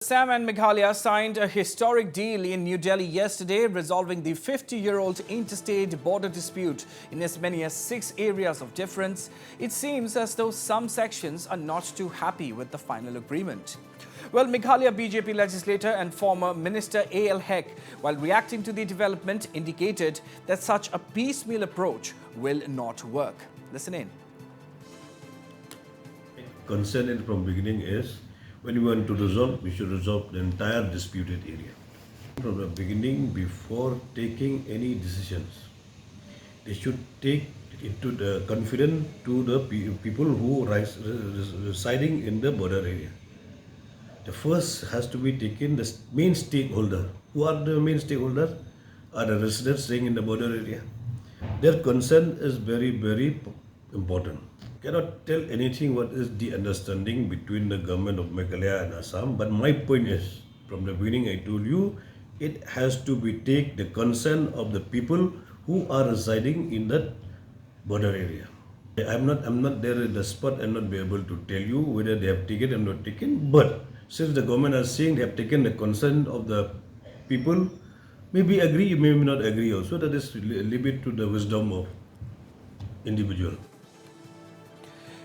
Assam and Meghalaya signed a historic deal in New Delhi yesterday, resolving the 50-year-old interstate border dispute in as many as 6 areas of difference. It seems as though some sections are not too happy with the final agreement. Well, Meghalaya BJP legislator and former Minister A.L. Heck, while reacting to the development, indicated that such a piecemeal approach will not work. Listen in. Concern from beginning is, when we want to resolve, we should resolve the entire disputed area. From the beginning, before taking any decisions, they should take into the confidence to the people who residing in the border area. The first has to be taken, the main stakeholder. Who are the main stakeholders? Are the residents staying in the border area. Their concern is very, very important. Cannot tell anything what is the understanding between the government of Meghalaya and Assam, but my point is, from the beginning I told you, it has to be take the concern of the people who are residing in that border area. I'm not there at the spot. I'm not be able to tell you whether they have taken or not taken, but since the government is saying they have taken the concern of the people, maybe agree, maybe not agree also. That is leave it to the wisdom of individual.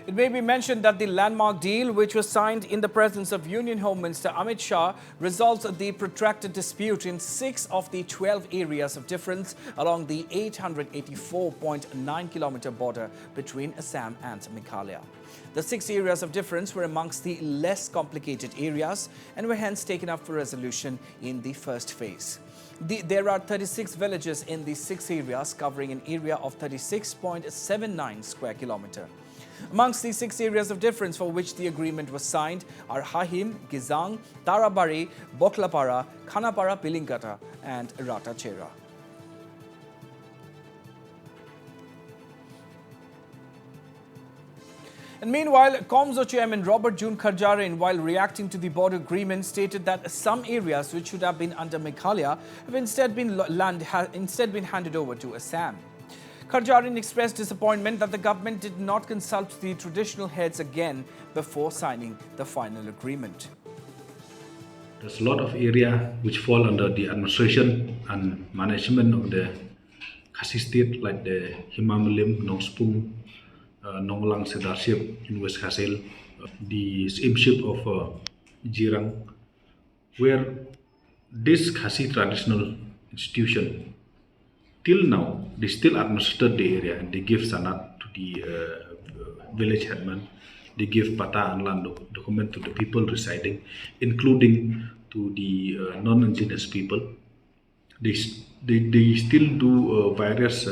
It may be mentioned that the landmark deal, which was signed in the presence of Union Home Minister Amit Shah, resolves the protracted dispute in 6 of the 12 areas of difference along the 884.9-kilometer border between Assam and Meghalaya. The 6 areas of difference were amongst the less complicated areas and were hence taken up for resolution in the first phase. There are 36 villages in the 6 areas, covering an area of 36.79 square kilometer. Amongst the 6 areas of difference for which the agreement was signed are Hahim, Gizang, Tarabari, Boklapara, Khanapara, Pilingkata and Ratachera. And meanwhile, Komzo Chairman Robert June Kharjarin, while reacting to the border agreement, stated that some areas which should have been under Meghalaya have instead been handed over to Assam. Kharjarin expressed disappointment that the government did not consult the traditional heads again before signing the final agreement. There's a lot of area which fall under the administration and management of the Khasi state, like the Himamalim, Nongspung, Nonglang Sedarship in West Khasel, the steamship of Jirang, where this Khasi traditional institution, till now, they still administer the area and they give sanat to the village headman. They give pata and land document to the people residing, including to the non-indigenous people. They still do various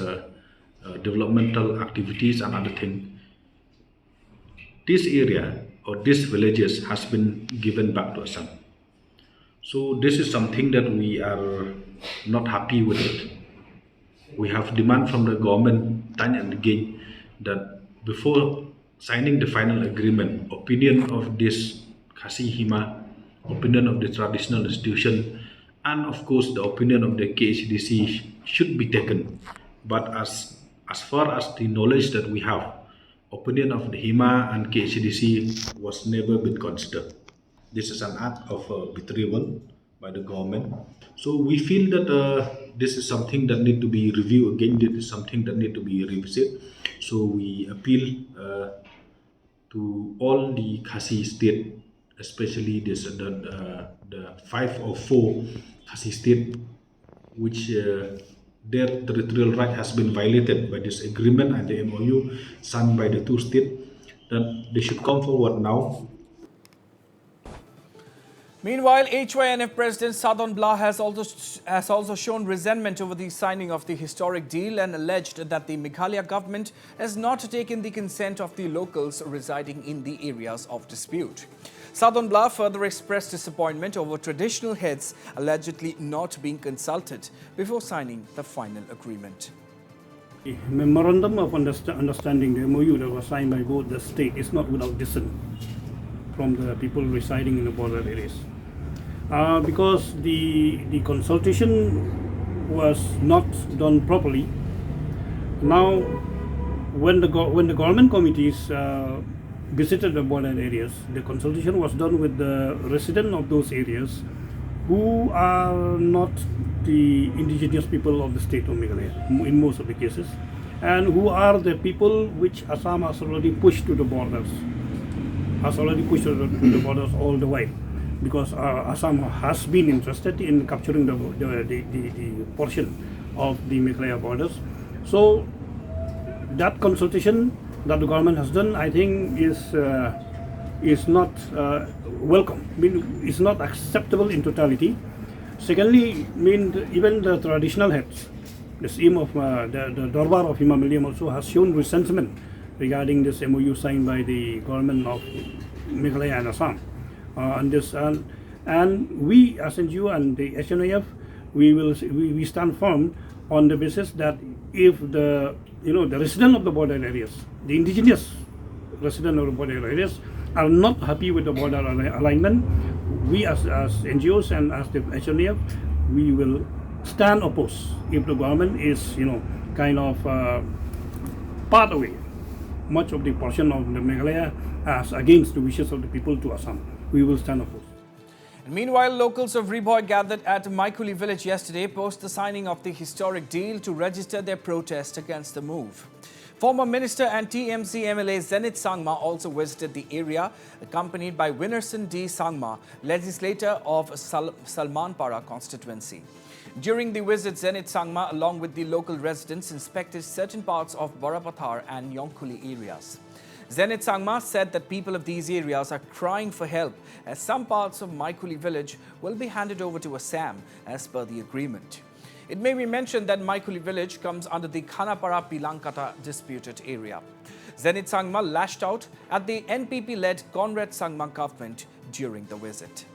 developmental activities and other things. This area or these villages has been given back to Assam. So this is something that we are not happy with it. We have demand from the government time and again that before signing the final agreement, opinion of this Khasi Hima, opinion of the traditional institution, and of course the opinion of the KHDC should be taken. But as far as the knowledge that we have, opinion of the Hima and KHDC was never been considered. This is an act of betrayal by the government. So we feel that this is something that need to be reviewed again. This is something that need to be revisited. So we appeal to all the Khasi state, especially this the 5 or 4 Khasi state, which their territorial right has been violated by this agreement and the MOU signed by the 2 states, that they should come forward now. Meanwhile, HYNF President Sadon Blah has also shown resentment over the signing of the historic deal and alleged that the Meghalaya government has not taken the consent of the locals residing in the areas of dispute. Sadon Blah further expressed disappointment over traditional heads allegedly not being consulted before signing the final agreement. The Memorandum of Understanding, the MOU that was signed by both the state, is not without dissent from the people residing in the border areas. Because the consultation was not done properly. Now, when the government committees visited the border areas, the consultation was done with the residents of those areas who are not the indigenous people of the state of Meghalaya in most of the cases, and who are the people which Assam has already pushed to the borders, all the while, because Assam has been interested in capturing the portion of the Meghalaya borders. So that consultation that the government has done, I think, is not welcome. I mean, it's not acceptable in totality. Secondly, even the traditional heads, the scheme of the Darbar of Himalayan also has shown resentment regarding this MOU signed by the government of Meghalaya and Assam. And we as NGO and the HNIF, we stand firm on the basis that if the resident of the border areas, the indigenous resident of the border areas, are not happy with the border alignment, we as NGOs and as the HNIF, we will stand opposed if the government is kind of part away much of the portion of the Meghalaya as against the wishes of the people to Assam. We will stand opposed. And meanwhile, locals of Riboy gathered at Maikuli village yesterday post the signing of the historic deal to register their protest against the move. Former Minister and TMC MLA Zenit Sangma also visited the area, accompanied by Winnerson D. Sangma, legislator of Salmanpara constituency. During the visit, Zenit Sangma, along with the local residents, inspected certain parts of Barapathar and Yonkuli areas. Zenit Sangma said that people of these areas are crying for help, as some parts of Maikuli village will be handed over to Assam as per the agreement. It may be mentioned that Maikuli village comes under the Khanapara Pilankata disputed area. Zenit Sangma lashed out at the NPP-led Conrad Sangma government during the visit.